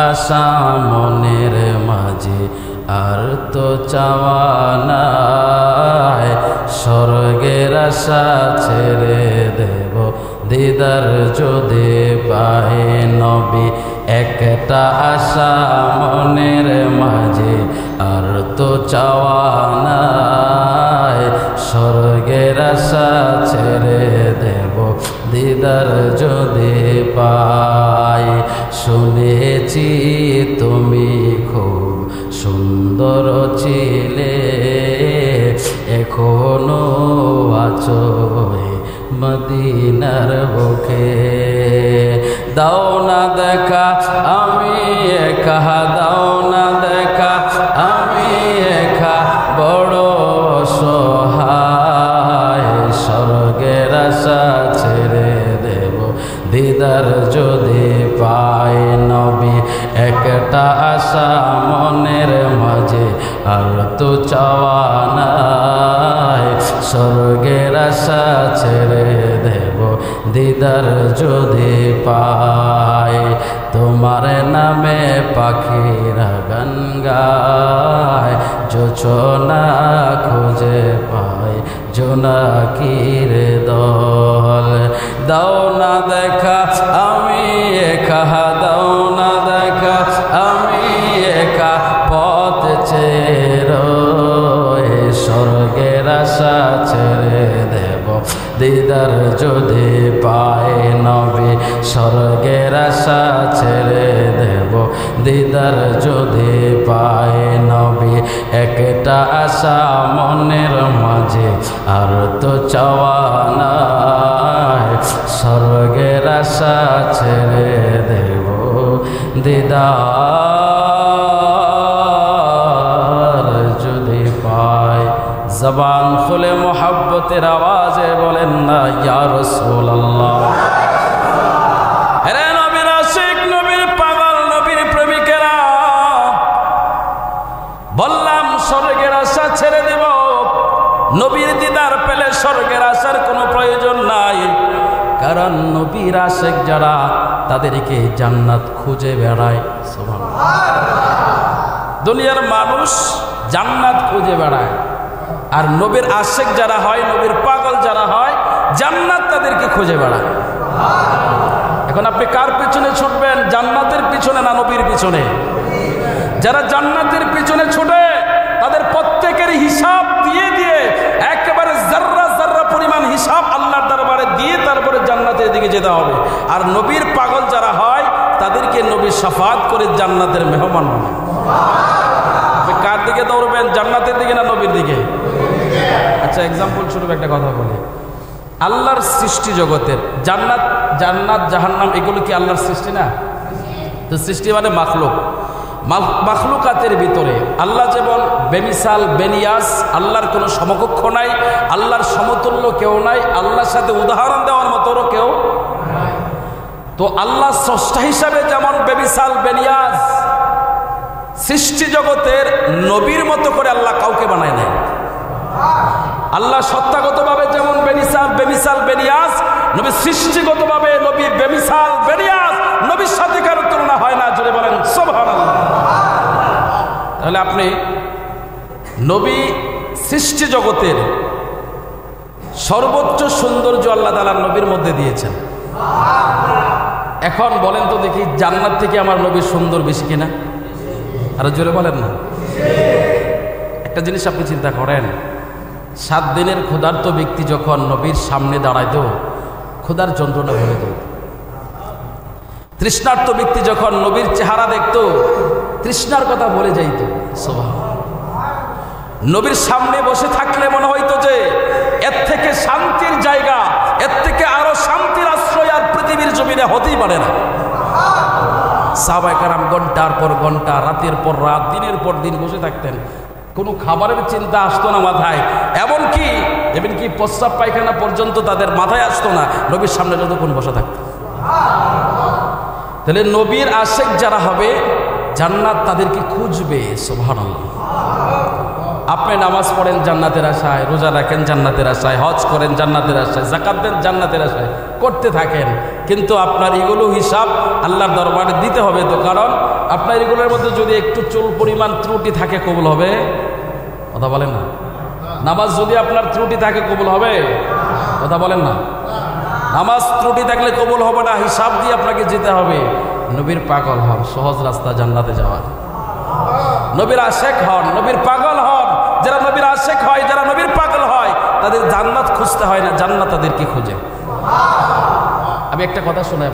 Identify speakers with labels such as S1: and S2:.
S1: আশা মনের মাঝে আর তো চাওয়া নাই, স্বর্গের আশা ছেড়ে দেব দিদার যদি পাই নবী। একটা আশা মনের মাঝে আর তো চাওয়া নাই, স্বর্গের আশা ছেড়ে দেব দিদার যদি পাই। শুনেছি তুমি খুব সুন্দর ছিলে, এখনো আছো মদিনার বুকে। দাও না দেখা আমি একা, দাও না দেখা আমি একা বড় অসহায়, স্বর্গের আশা ছেড়ে দেব দিদার যদি পাই নবী। একটা আশা মনের মাঝে আর তো চাওয়া নাই, স্বর্গের আশা ছেড়ে দেব দিদার যদি পাই। তোমার নামে পাখিরা গান গায়, জোছনা খুঁজে পায় জোনাকির দল। দাও না দেখা আমি একা, দাও না দেখা আমি একা পথ চেয়ে স্বর্গের আশা ছেড়ে দেব দিদার যদি পাই নবী। স্বর্গের আশা ছেড়ে দেব দিদার যদি পাই নবী। একটা আশা মনের মাঝে আর তো চাওয়া নাই, স্বর্গের আশা ছেড়ে দেব দিদার যদি পাই। জবান খুলে মোহাব্বতের আওয়াজে বলেন না ইয়া রাসূলুল্লাহ। হে নবীর আশিক, নবীর পাগল, নবীর প্রেমিকেরা, বললাম স্বর্গের আশা ছেড়ে দেব। নবীর দিদার পেলে স্বর্গের আশার কোনো প্রয়োজন নাই, কারণ নবীর আশিক যারা তাদেরকে জান্নাত খুঁজে বেড়ায়। সুবহানাল্লাহ। দুনিয়ার মানুষ জান্নাত খুঁজে বেড়ায়, আর নবীর আশিক যারা হয়, নবীর পাগল যারা হয়, জান্নাত তাদেরকে খুঁজে বেড়ায়। এখন আপনি কার পিছনে ছুটবেন, জান্নাতের পিছনে না নবীর পিছনে? যারা জান্নাতের পিছনে ছুটে তাদের প্রত্যেকের হিসাব দিয়ে দিয়ে একেবারে জাররা জাররা পরিমাণ হিসাব আল্লাহর দরবারে দিয়ে তারপরে জান্নাতের দিকে যেতে হবে। আর নবীর পাগল যারা হয় তাদেরকে নবী শাফাত করে জান্নাতের মেহমান বানায়। আপনি কার দিকে দৌড়বেন, জান্নাতের দিকে না নবীর দিকে? আচ্ছা, এক্সাম্পল স্বরূপ একটা কথা বলি। আল্লাহর সৃষ্টি জগতের জান্নাত, জান্নাত জাহান্নাম এগুলো কি আল্লাহর সৃষ্টি না? তো সৃষ্টি মানে মাখলুক। মাখলুকাতের ভিতরে আল্লাহ যেমন বেমিসাল বেনিয়াস, আল্লাহর কোনো সমকক্ষ নাই, আল্লাহর সমতুল্য কেউ নাই, আল্লাহর সাথে উদাহরণ দেওয়ার মতো কেউ। তো আল্লাহ স্রষ্টা হিসাবে যেমন বেমিসাল বেনিয়াস, সৃষ্টি জগতের নবীর মতো করে আল্লাহ কাউকে বানায় নাই। আল্লাহ সত্তাগতভাবে যেমন বেমিসাল বেনিয়াস, নবী সৃষ্টিগতভাবে নবী বেমিসাল বেনিয়াস, নবীর সাথে কারো তুলনা হয় না। জুড়ে বলেন সুবহানাল্লাহ। তাহলে আপনি নবী সৃষ্টি জগতের সর্বোচ্চ সৌন্দর্য আল্লাহ তাআলা নবীর মধ্যে দিয়েছেন। এখন বলেন তো দেখি, জান্নাত থেকে আমার নবীর সুন্দর বেশি কিনা? আরো জোরে বলেন না। একটা জিনিস আপনি চিন্তা করেন, 7 দিনের ক্ষুধার্ত ব্যক্তি যখন নবীর সামনে দাঁড়াইত, ক্ষুধার যন্ত্রণা ভরে যেত। তৃষ্ণার্ত ব্যক্তি যখন নবীর চেহারা দেখত, তৃষ্ণার কথা বলে যাইত। সুবহানাল্লাহ। নবীর সামনে বসে থাকলে মনে হইতো যে এর থেকে শান্তির জায়গা, এর থেকে আরো শান্তির আশ্রয় আর পৃথিবীর জমিনে হতেই পারে না। সাহাবায়ে কেরাম ঘন্টার পর ঘন্টা, রাতের পর রাত, দিনের পর দিন বসে থাকতেন, কোনো খাবারের চিন্তা আসতো না মাথায়, এমনকি প্রস্রাব পায়খানা পর্যন্ত তাদের মাথায় আসতো না নবীর সামনে যতক্ষণ বসে থাকতো। তাহলে নবীর আশিক যারা হবে, জান্নাত তাদেরকে খুঁজবে। সুবহানাল্লাহ। আপনি নামাজ পড়েন জান্নাতের আশায়, রোজা রাখেন জান্নাতের আশায়, হজ করেন জান্নাতের আশায়, যাকাত দেন জান্নাতের আশায়, করতে থাকেন। কিন্তু আপনার এগুলো হিসাব আল্লাহর দরবারে দিতে হবে। তো কারণ আপনার এগুলোর মধ্যে যদি একটু চুল পরিমাণ ত্রুটি থাকে কবুল হবে? কথা বলেন না। নামাজ যদি আপনার ত্রুটি থাকে কবুল হবে? কথা বলেন না। নামাজ ত্রুটি থাকলে কবুল হবে না, হিসাব দিয়ে আপনাকে যেতে হবে। নবীর পাগল হন, সহজ রাস্তা জান্নাতে যাওয়ার। নবীর আশেক হন, নবীর পাগল হন। যারা নবীর আশেক হয়, যারা নবীর পাগল হয়, তাদের জান্নাত খুঁজতে হয় না, জান্নাত তাদেরকে খুঁজে। আমি একটা কথা শোনাই।